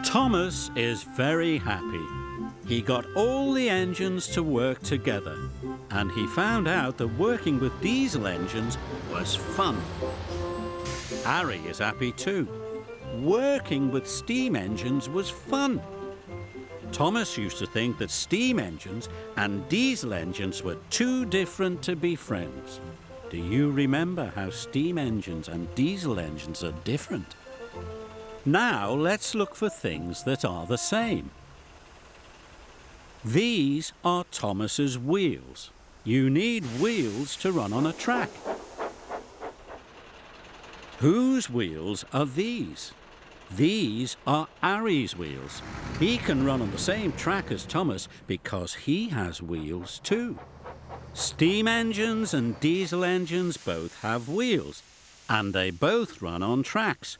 Thomas is very happy. He got all the engines to work together, and he found out that working with diesel engines was fun. Harry is happy too. Working with steam engines was fun. Thomas used to think that steam engines and diesel engines were too different to be friends. Do you remember how steam engines and diesel engines are different? Now let's look for things that are the same. These are Thomas's wheels. You need wheels to run on a track. Whose wheels are these? These are Harry's wheels. He can run on the same track as Thomas because he has wheels too. Steam engines and diesel engines both have wheels, and they both run on tracks.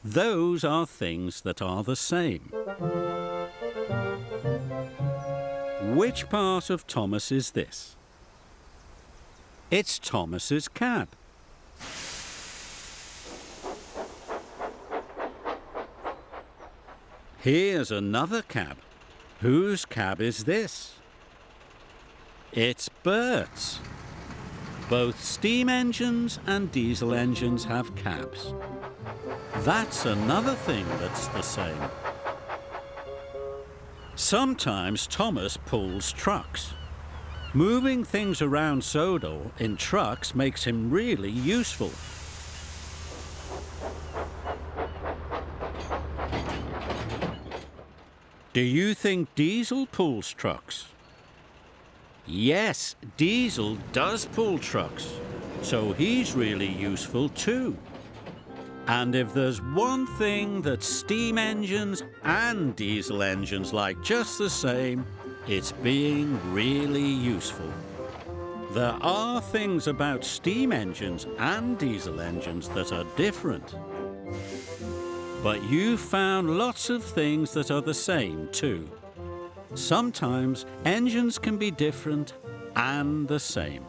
Those are things that are the same. Which part of Thomas is this? It's Thomas's cab. Here's another cab. Whose cab is this? It's Bert's. Both steam engines and diesel engines have cabs. That's another thing that's the same. Sometimes Thomas pulls trucks. Moving things around Sodor in trucks makes him really useful. Do you think Diesel pulls trucks? Yes, Diesel does pull trucks, so he's really useful too. And if there's one thing that steam engines and diesel engines like just the same, it's being really useful. There are things about steam engines and diesel engines that are different. But you found lots of things that are the same too. Sometimes engines can be different and the same.